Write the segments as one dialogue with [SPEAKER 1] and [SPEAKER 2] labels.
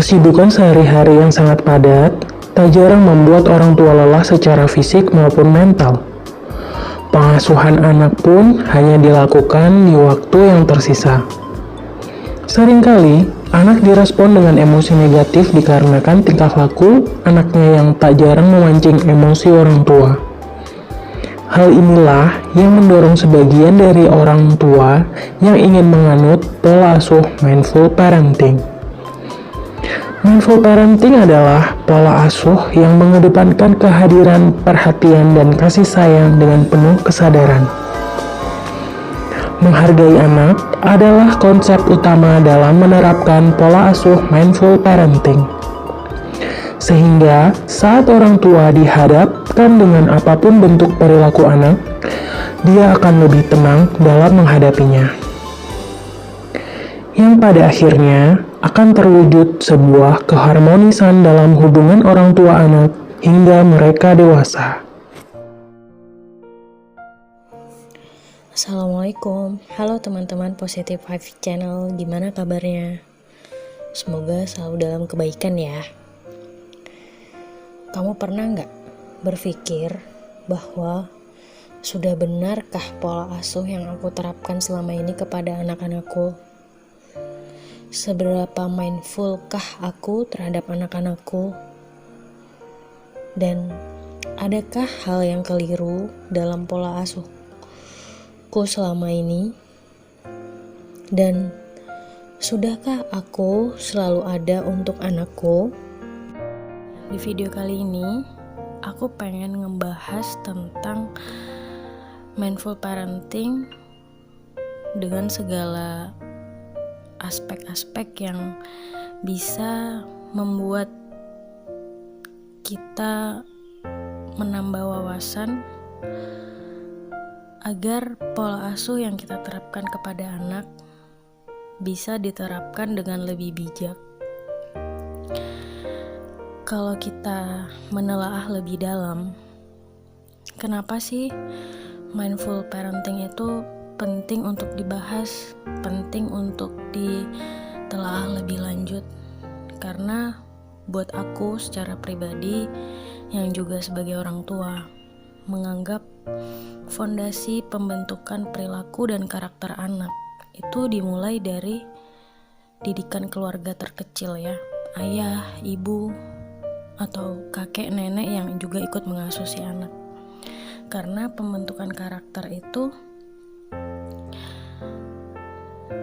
[SPEAKER 1] Kesibukan sehari-hari yang sangat padat tak jarang membuat orang tua lelah secara fisik maupun mental. Pengasuhan anak pun hanya dilakukan di waktu yang tersisa. Seringkali, anak direspon dengan emosi negatif dikarenakan tingkah laku anaknya yang tak jarang memancing emosi orang tua. Hal inilah yang mendorong sebagian dari orang tua yang ingin menganut pola asuh mindful parenting. Mindful parenting adalah pola asuh yang mengedepankan kehadiran, perhatian, dan kasih sayang dengan penuh kesadaran. Menghargai anak adalah konsep utama dalam menerapkan pola asuh mindful parenting. Sehingga saat orang tua dihadapkan dengan apapun bentuk perilaku anak, dia akan lebih tenang dalam menghadapinya. Yang pada akhirnya akan terwujud sebuah keharmonisan dalam hubungan orang tua anak hingga mereka dewasa.
[SPEAKER 2] Assalamualaikum, halo teman-teman Positive Vibe Channel, gimana kabarnya? Semoga selalu dalam kebaikan ya. Kamu pernah nggak berpikir bahwa sudah benarkah pola asuh yang aku terapkan selama ini kepada anak-anakku? Seberapa mindfulkah aku terhadap anak-anakku? Dan adakah hal yang keliru dalam pola asuhku selama ini? Dan sudahkah aku selalu ada untuk anakku? Di video kali ini, aku pengen ngebahas tentang mindful parenting dengan segala aspek-aspek yang bisa membuat kita menambah wawasan agar pola asuh yang kita terapkan kepada anak bisa diterapkan dengan lebih bijak. Kalau kita menelaah lebih dalam, kenapa sih mindful parenting itu penting untuk dibahas, penting untuk ditelaah lebih lanjut? Karena buat aku secara pribadi, yang juga sebagai orang tua, menganggap fondasi pembentukan perilaku dan karakter anak itu dimulai dari didikan keluarga terkecil ya, ayah, ibu, atau kakek nenek yang juga ikut mengasuh si anak. Karena pembentukan karakter itu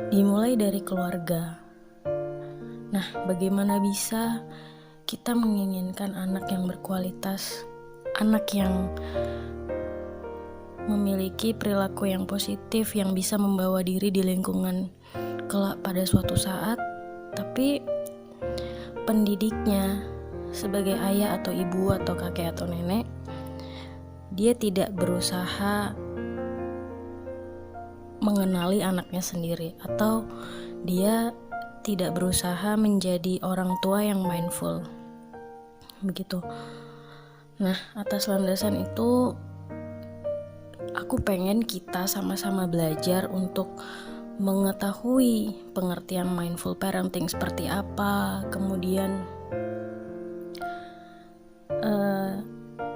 [SPEAKER 2] dimulai dari keluarga. Nah, bagaimana bisa kita menginginkan anak yang berkualitas, anak yang memiliki perilaku yang positif, yang bisa membawa diri di lingkungan kelak pada suatu saat, tapi pendidiknya sebagai ayah atau ibu atau kakek atau nenek, dia tidak berusaha mengenali anaknya sendiri, atau dia tidak berusaha menjadi orang tua yang mindful. Begitu. Nah, atas landasan itu aku pengen kita sama-sama belajar untuk mengetahui pengertian mindful parenting seperti apa, kemudian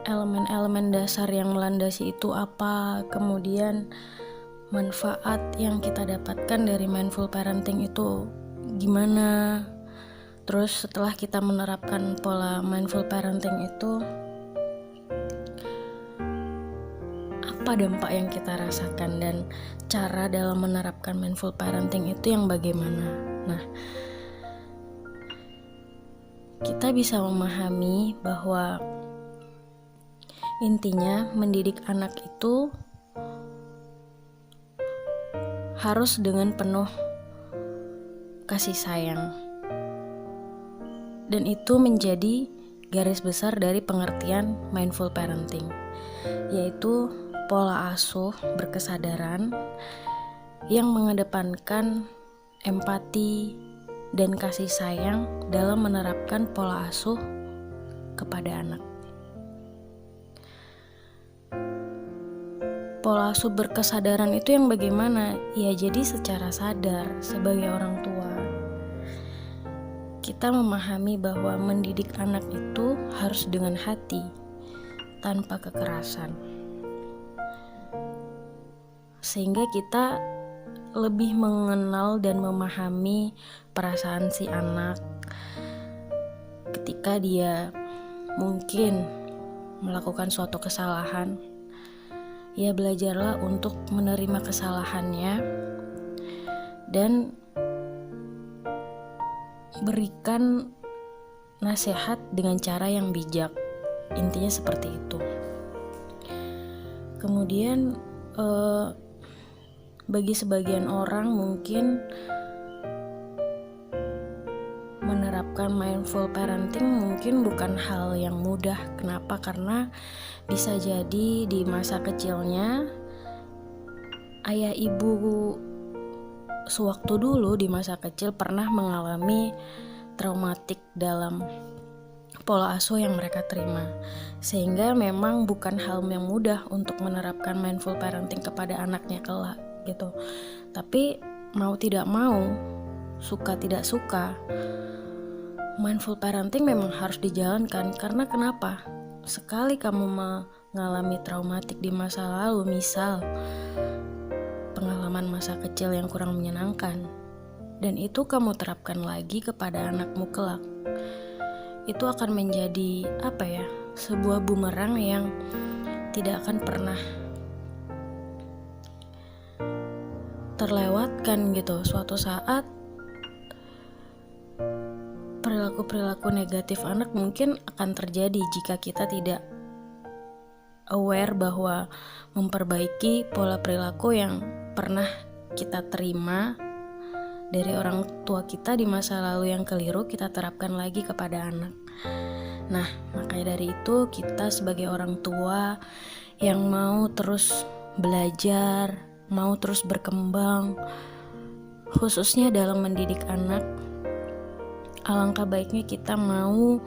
[SPEAKER 2] elemen-elemen dasar yang melandasi itu apa, kemudian manfaat yang kita dapatkan dari mindful parenting itu gimana. Terus setelah kita menerapkan pola mindful parenting itu, apa dampak yang kita rasakan dan cara dalam menerapkan mindful parenting itu yang bagaimana. Nah, kita bisa memahami bahwa intinya mendidik anak itu harus dengan penuh kasih sayang. Dan itu menjadi garis besar dari pengertian mindful parenting, yaitu pola asuh berkesadaran yang mengedepankan empati dan kasih sayang dalam menerapkan pola asuh kepada anak. Pola asuh berkesadaran itu yang bagaimana? Ya, jadi secara sadar sebagai orang tua kita memahami bahwa mendidik anak itu harus dengan hati, tanpa kekerasan. Sehingga kita lebih mengenal dan memahami perasaan si anak ketika dia mungkin melakukan suatu kesalahan. Ya, belajarlah untuk menerima kesalahannya dan berikan nasihat dengan cara yang bijak. Intinya seperti itu. Kemudian bagi sebagian orang mungkin menerapkan mindful parenting mungkin bukan hal yang mudah. Kenapa? Karena bisa jadi di masa kecilnya ayah ibu sewaktu dulu di masa kecil pernah mengalami traumatik dalam pola asuh yang mereka terima, sehingga memang bukan hal yang mudah untuk menerapkan mindful parenting kepada anaknya kelak gitu. Tapi mau tidak mau, suka tidak suka, mindful parenting memang harus dijalankan. Karena kenapa? Sekali kamu mengalami traumatik di masa lalu, misal pengalaman masa kecil yang kurang menyenangkan, dan itu kamu terapkan lagi kepada anakmu kelak, itu akan menjadi sebuah bumerang yang tidak akan pernah terlewatkan gitu. Suatu saat perilaku-perilaku negatif anak mungkin akan terjadi jika kita tidak aware bahwa memperbaiki pola perilaku yang pernah kita terima dari orang tua kita di masa lalu yang keliru, kita terapkan lagi kepada anak. Nah, makanya dari itu kita sebagai orang tua yang mau terus belajar, mau terus berkembang, khususnya dalam mendidik anak, alangkah baiknya kita mau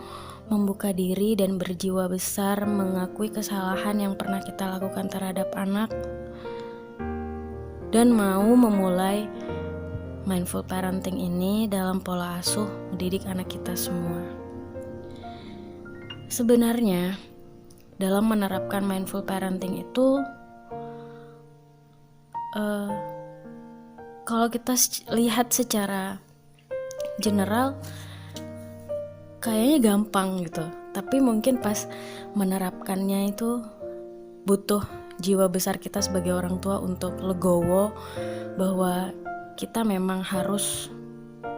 [SPEAKER 2] membuka diri dan berjiwa besar mengakui kesalahan yang pernah kita lakukan terhadap anak, dan mau memulai mindful parenting ini dalam pola asuh mendidik anak kita semua. Sebenarnya dalam menerapkan mindful parenting itu kalau kita lihat secara general kayaknya gampang gitu, tapi mungkin pas menerapkannya itu butuh jiwa besar kita sebagai orang tua untuk legowo bahwa kita memang harus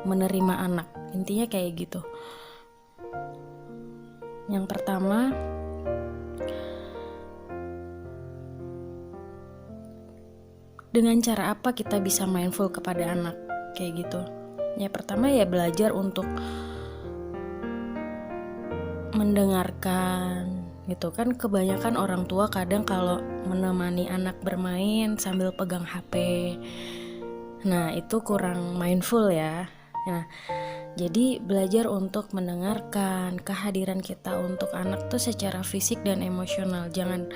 [SPEAKER 2] menerima anak. Intinya kayak gitu. Yang pertama, dengan cara apa kita bisa mindful kepada anak kayak gitu. Yang pertama ya belajar untuk mendengarkan gitu kan. Kebanyakan orang tua kadang kalau menemani anak bermain sambil pegang HP, nah itu kurang mindful ya. Nah, jadi belajar untuk mendengarkan. Kehadiran kita untuk anak tuh secara fisik dan emosional. Jangan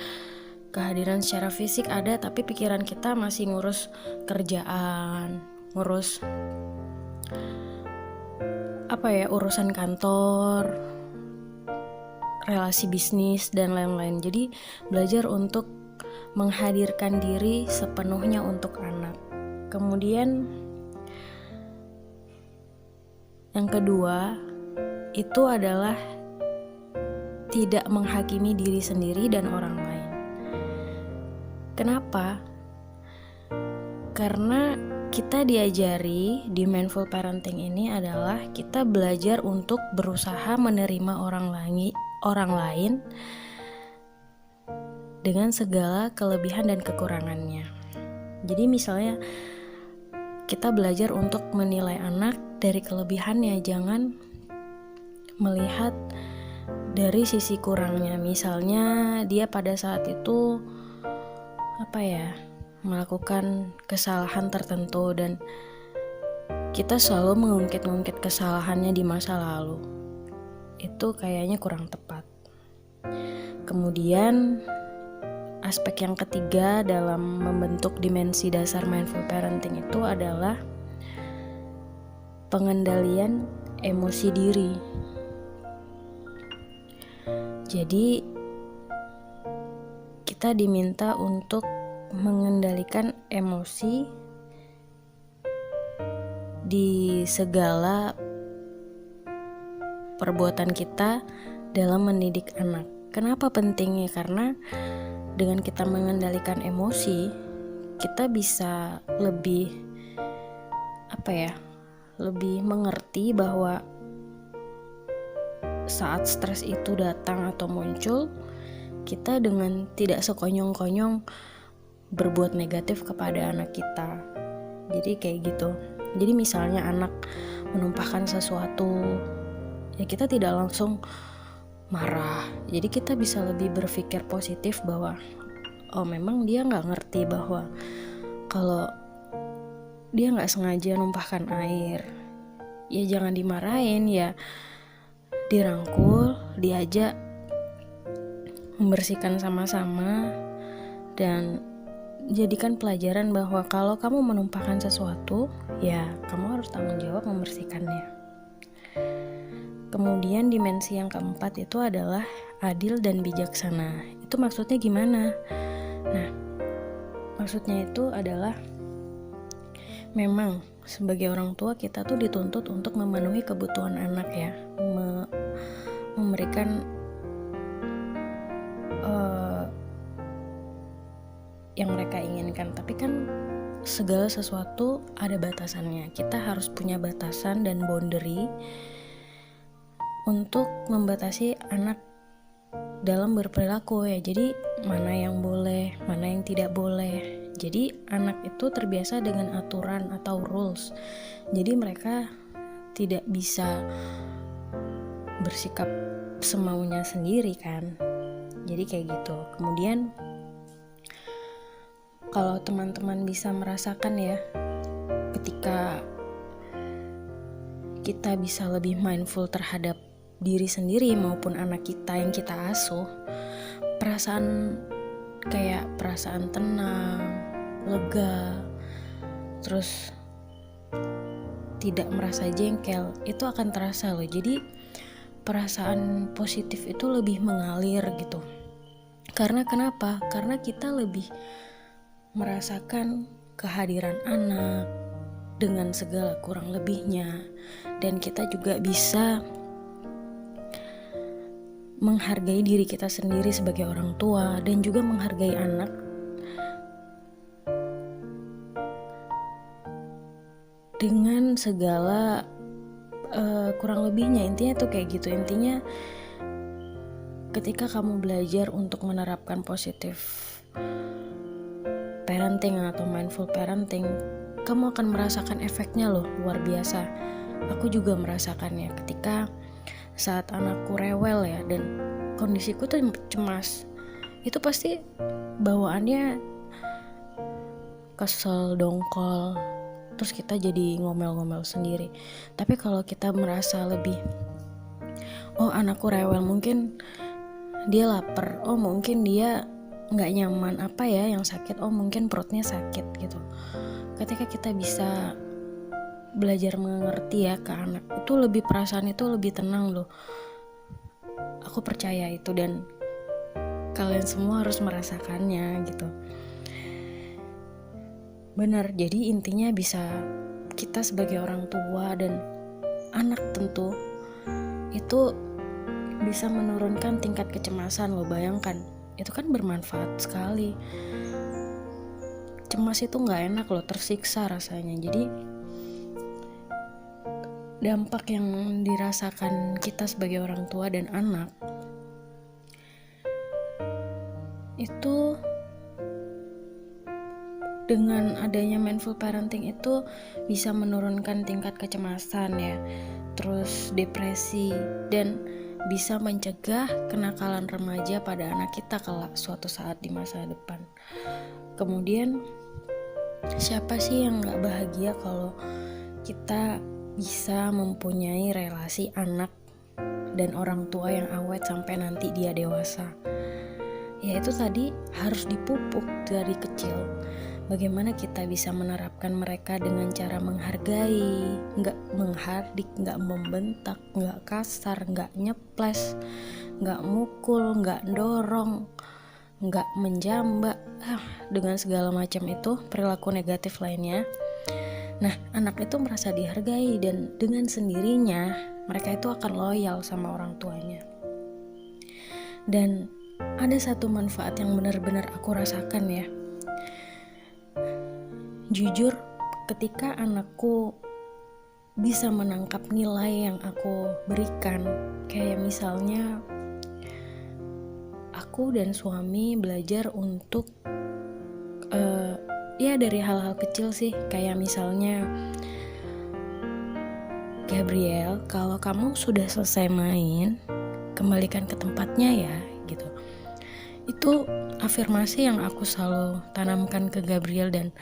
[SPEAKER 2] kehadiran secara fisik ada tapi pikiran kita masih ngurus kerjaan, ngurus urusan kantor, relasi bisnis dan lain-lain. Jadi belajar untuk menghadirkan diri sepenuhnya untuk anak. Kemudian yang kedua itu adalah tidak menghakimi diri sendiri dan orang lain. Kenapa? Karena kita diajari di mindful parenting ini adalah kita belajar untuk berusaha menerima orang lain dengan segala kelebihan dan kekurangannya. Jadi misalnya kita belajar untuk menilai anak dari kelebihannya, jangan melihat dari sisi kurangnya. Misalnya dia pada saat itu melakukan kesalahan tertentu dan kita selalu mengungkit-ungkit kesalahannya di masa lalu. Itu kayaknya kurang tepat. Kemudian aspek yang ketiga dalam membentuk dimensi dasar mindful parenting itu adalah pengendalian emosi diri. Jadi kita diminta untuk mengendalikan emosi di segala perbuatan kita dalam mendidik anak. Kenapa pentingnya? Karena dengan kita mengendalikan emosi, kita bisa lebih lebih mengerti bahwa saat stres itu datang atau muncul, kita dengan tidak sekonyong-konyong berbuat negatif kepada anak kita. Jadi kayak gitu. Jadi misalnya anak menumpahkan sesuatu, ya kita tidak langsung marah. Jadi kita bisa lebih berpikir positif bahwa memang dia gak ngerti bahwa kalau dia gak sengaja numpahkan air, ya jangan dimarahin, ya dirangkul, diajak membersihkan sama-sama, dan jadikan pelajaran bahwa kalau kamu menumpahkan sesuatu, ya kamu harus tanggung jawab membersihkannya. Kemudian dimensi yang keempat itu adalah adil dan bijaksana. Itu maksudnya gimana? Nah, maksudnya itu adalah memang sebagai orang tua kita tuh dituntut untuk memenuhi kebutuhan anak ya, memberikan yang mereka inginkan. Tapi kan segala sesuatu ada batasannya. Kita harus punya batasan dan boundary untuk membatasi anak dalam berperilaku ya. Jadi mana yang boleh, mana yang tidak boleh. Jadi anak itu terbiasa dengan aturan atau rules. Jadi mereka tidak bisa bersikap semaunya sendiri kan. Jadi kayak gitu. Kemudian kalau teman-teman bisa merasakan ya, ketika kita bisa lebih mindful terhadap diri sendiri maupun anak kita yang kita asuh, perasaan tenang, lega, terus tidak merasa jengkel, itu akan terasa loh. Jadi perasaan positif itu lebih mengalir gitu. Karena kenapa? Karena kita lebih merasakan kehadiran anak dengan segala kurang lebihnya, dan kita juga bisa menghargai diri kita sendiri sebagai orang tua dan juga menghargai anak dengan segala kurang lebihnya. Intinya tuh kayak gitu. Intinya ketika kamu belajar untuk menerapkan positif parenting atau mindful parenting, kamu akan merasakan efeknya loh, luar biasa. Aku juga merasakannya ketika saat anakku rewel ya, dan kondisiku tuh cemas. Itu pasti bawaannya kesel, dongkol, terus kita jadi ngomel-ngomel sendiri. Tapi kalau kita merasa lebih, anakku rewel, mungkin dia lapar, mungkin dia gak nyaman, apa ya yang sakit, mungkin perutnya sakit gitu. Ketika kita bisa belajar mengerti ya ke anak, itu lebih, perasaan itu lebih tenang loh. Aku percaya itu, dan kalian semua harus merasakannya gitu. Benar, jadi intinya bisa kita sebagai orang tua dan anak tentu itu bisa menurunkan tingkat kecemasan loh. Bayangkan, itu kan bermanfaat sekali. Cemas itu gak enak loh, tersiksa rasanya. Jadi dampak yang dirasakan kita sebagai orang tua dan anak itu dengan adanya mindful parenting itu bisa menurunkan tingkat kecemasan ya, terus depresi, dan bisa mencegah kenakalan remaja pada anak kita kelak suatu saat di masa depan. Kemudian siapa sih yang gak bahagia kalau kita bisa mempunyai relasi anak dan orang tua yang awet sampai nanti dia dewasa? Ya itu tadi harus dipupuk dari kecil. bagaimana kita bisa menerapkan mereka dengan cara menghargai, nggak menghardik, nggak membentak, nggak kasar, nggak nyeples, nggak mukul, nggak dorong, nggak menjambak, dengan segala macam itu perilaku negatif lainnya. Nah, anak itu merasa dihargai dan dengan sendirinya mereka itu akan loyal sama orang tuanya. Dan ada satu manfaat yang benar-benar aku rasakan ya. Jujur, ketika anakku bisa menangkap nilai yang aku berikan, kayak misalnya aku dan suami belajar untuk ya dari hal-hal kecil sih, kayak misalnya, Gabriel, kalau kamu sudah selesai main, kembalikan ke tempatnya ya, gitu. Itu afirmasi yang aku selalu tanamkan ke Gabriel dan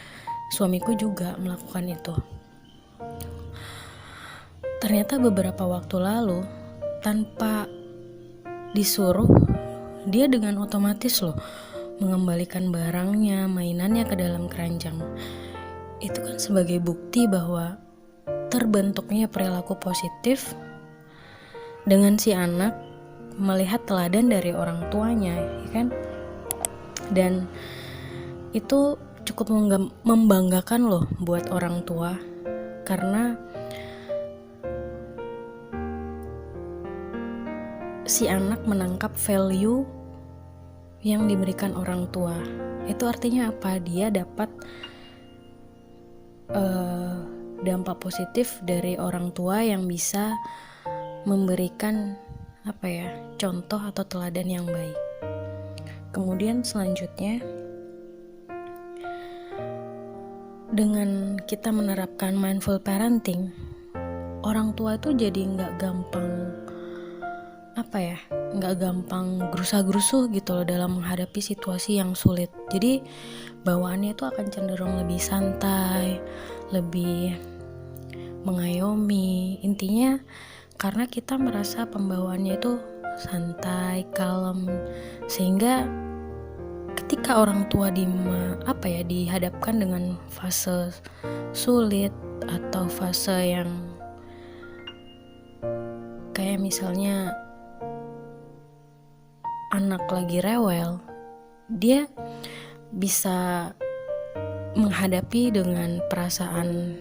[SPEAKER 2] suamiku juga melakukan itu. Ternyata beberapa waktu lalu, tanpa disuruh, dia dengan otomatis loh mengembalikan barangnya, mainannya ke dalam keranjang. Itu kan sebagai bukti bahwa terbentuknya perilaku positif dengan si anak melihat teladan dari orang tuanya, ya kan? Dan itu cukup membanggakan loh buat orang tua, karena si anak menangkap value yang diberikan orang tua. Itu artinya apa? Dia dapat dampak positif dari orang tua yang bisa memberikan contoh atau teladan yang baik. Kemudian selanjutnya, dengan kita menerapkan mindful parenting, orang tua itu jadi nggak gampang gerusa-gerusuh gitu loh dalam menghadapi situasi yang sulit. Jadi bawaannya itu akan cenderung lebih santai, lebih mengayomi. Intinya karena kita merasa pembawaannya itu santai, kalem, sehingga ketika orang tua dihadapkan dengan fase sulit atau fase yang kayak misalnya anak lagi rewel, dia bisa menghadapi dengan perasaan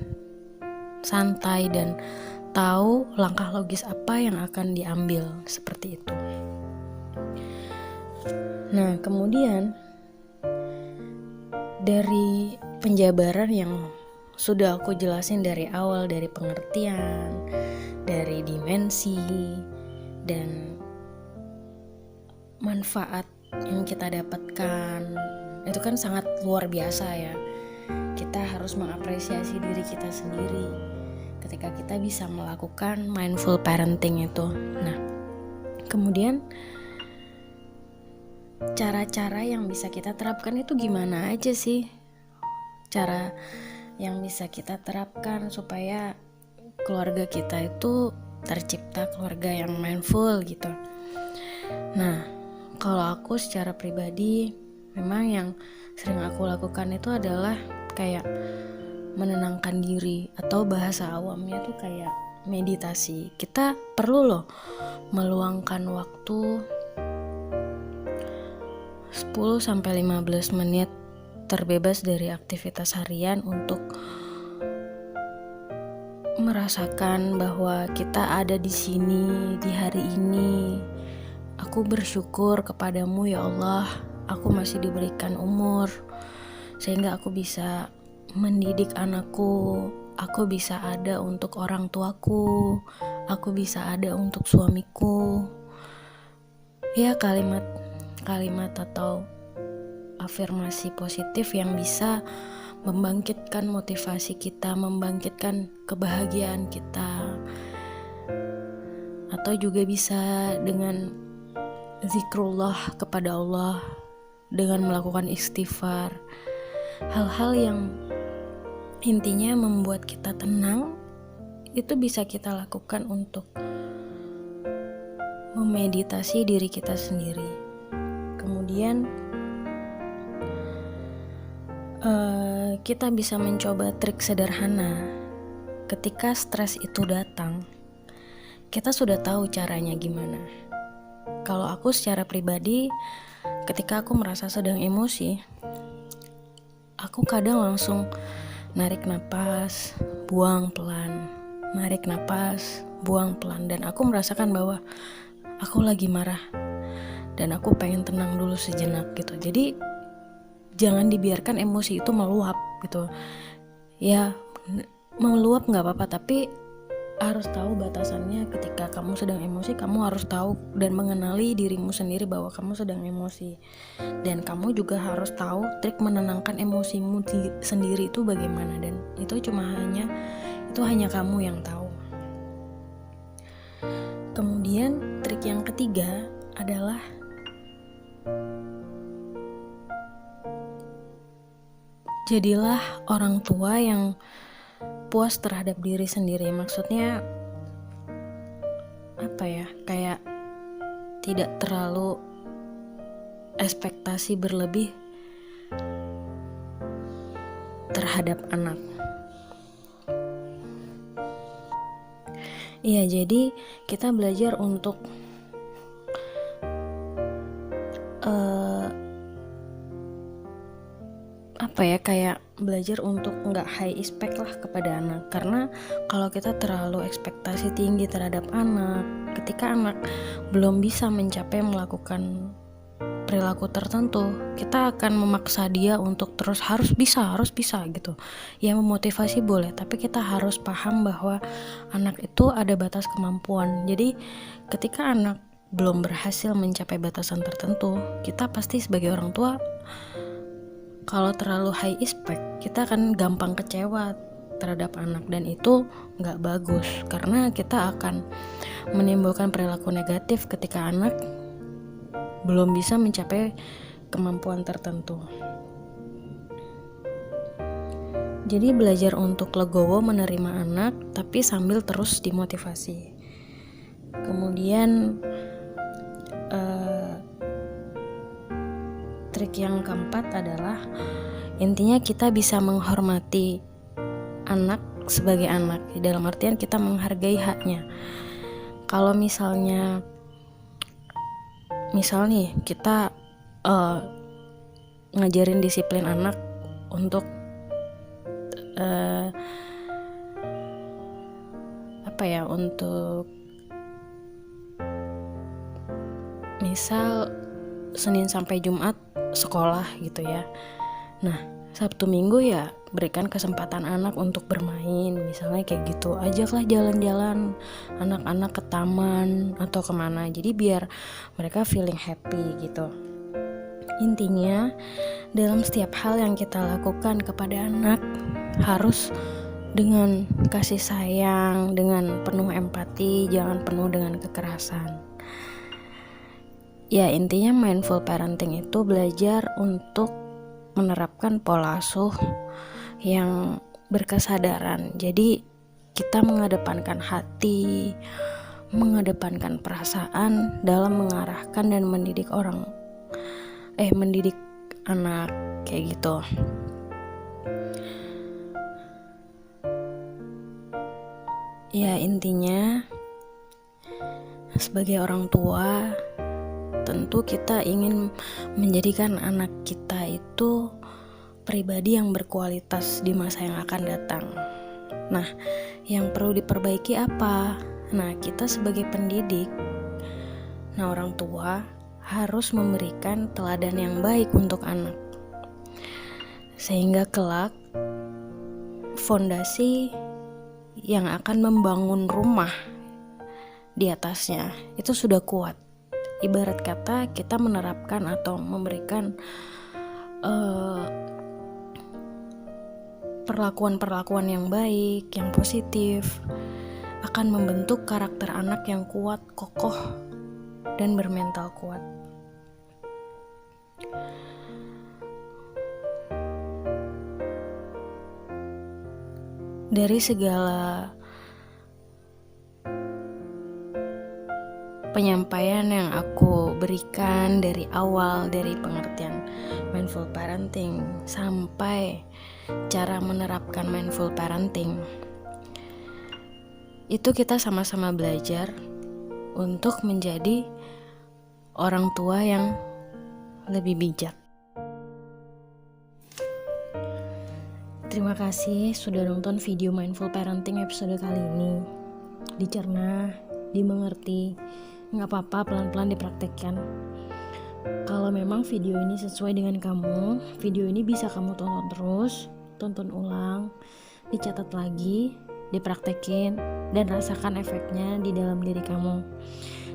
[SPEAKER 2] santai dan tahu langkah logis apa yang akan diambil, seperti itu. Nah, kemudian dari penjabaran yang sudah aku jelasin dari awal, dari pengertian, dari dimensi, dan manfaat yang kita dapatkan, itu kan sangat luar biasa ya. Kita harus mengapresiasi diri kita sendiri ketika kita bisa melakukan mindful parenting itu. Nah, kemudian cara-cara yang bisa kita terapkan itu gimana aja sih? Cara yang bisa kita terapkan supaya keluarga kita itu tercipta keluarga yang mindful gitu. Nah, kalau aku secara pribadi, memang yang sering aku lakukan itu adalah kayak menenangkan diri, atau bahasa awamnya tuh kayak meditasi. Kita perlu loh meluangkan waktu 10-15 menit terbebas dari aktivitas harian untuk merasakan bahwa kita ada di sini di hari ini. Aku bersyukur kepadamu ya Allah, aku masih diberikan umur sehingga aku bisa mendidik anakku, aku bisa ada untuk orang tuaku, aku bisa ada untuk suamiku. Ya, kalimat atau afirmasi positif yang bisa membangkitkan motivasi kita, membangkitkan kebahagiaan kita. Atau juga bisa dengan zikrullah kepada Allah, dengan melakukan istighfar. Hal-hal yang intinya membuat kita tenang, itu bisa kita lakukan untuk memeditasi diri kita sendiri. Kemudian Kita bisa mencoba trik sederhana. Ketika stres itu datang, kita sudah tahu caranya gimana. Kalau aku secara pribadi, ketika aku merasa sedang emosi, aku kadang langsung narik napas, buang pelan, narik napas, buang pelan, dan aku merasakan bahwa aku lagi marah dan aku pengen tenang dulu sejenak gitu. Jadi jangan dibiarkan emosi itu meluap gitu. Ya meluap nggak apa-apa, tapi harus tahu batasannya. Ketika kamu sedang emosi, kamu harus tahu dan mengenali dirimu sendiri bahwa kamu sedang emosi. Dan kamu juga harus tahu trik menenangkan emosimu sendiri itu bagaimana, dan itu hanya kamu yang tahu. Kemudian trik yang ketiga adalah jadilah orang tua yang puas terhadap diri sendiri. Maksudnya apa ya, kayak tidak terlalu ekspektasi berlebih terhadap anak. Iya, jadi kita belajar untuk kayak belajar untuk nggak high expect lah kepada anak. Karena kalau kita terlalu ekspektasi tinggi terhadap anak, ketika anak belum bisa mencapai melakukan perilaku tertentu, kita akan memaksa dia untuk terus harus bisa gitu. Ya memotivasi boleh, tapi kita harus paham bahwa anak itu ada batas kemampuan. Jadi ketika anak belum berhasil mencapai batasan tertentu, kita pasti sebagai orang tua, kalau terlalu high expect, kita akan gampang kecewa terhadap anak, dan itu nggak bagus karena kita akan menimbulkan perilaku negatif ketika anak belum bisa mencapai kemampuan tertentu. Jadi belajar untuk legowo menerima anak tapi sambil terus dimotivasi. Kemudian trik yang keempat adalah intinya kita bisa menghormati anak sebagai anak, dalam artian kita menghargai haknya. Kalau misalnya nih kita ngajarin disiplin anak untuk untuk misal Senin sampai Jumat sekolah gitu ya. Nah, Sabtu Minggu ya berikan kesempatan anak untuk bermain, misalnya kayak gitu. Ajaklah jalan-jalan anak-anak ke taman atau kemana, jadi biar mereka feeling happy gitu. Intinya dalam setiap hal yang kita lakukan kepada anak harus dengan kasih sayang, dengan penuh empati, jangan penuh dengan kekerasan. Ya intinya mindful parenting itu belajar untuk menerapkan pola asuh yang berkesadaran. Jadi kita mengedepankan hati, mengedepankan perasaan dalam mengarahkan dan mendidik anak kayak gitu. Ya intinya sebagai orang tua, tentu kita ingin menjadikan anak kita itu pribadi yang berkualitas di masa yang akan datang. Nah, yang perlu diperbaiki apa? Nah, kita sebagai pendidik, orang tua harus memberikan teladan yang baik untuk anak. Sehingga kelak fondasi yang akan membangun rumah di atasnya itu sudah kuat. Ibarat kata kita menerapkan atau memberikan perlakuan-perlakuan yang baik, yang positif, akan membentuk karakter anak yang kuat, kokoh, dan bermental kuat. Dari segala penyampaian yang aku berikan dari awal, dari pengertian mindful parenting sampai cara menerapkan mindful parenting, itu kita sama-sama belajar untuk menjadi orang tua yang lebih bijak. Terima kasih sudah nonton video mindful parenting episode kali ini. Dicerna, dimengerti, nggak apa-apa, pelan-pelan dipraktekkan. Kalau memang video ini sesuai dengan kamu, video ini bisa kamu tonton terus, tonton ulang, dicatat lagi, dipraktekin, dan rasakan efeknya di dalam diri kamu.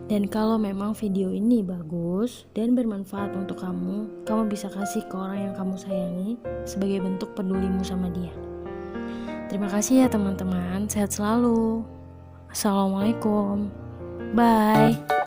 [SPEAKER 2] Dan kalau memang video ini bagus dan bermanfaat untuk kamu, kamu bisa kasih ke orang yang kamu sayangi sebagai bentuk pedulimu sama dia. Terima kasih ya teman-teman, sehat selalu. Assalamualaikum. Bye.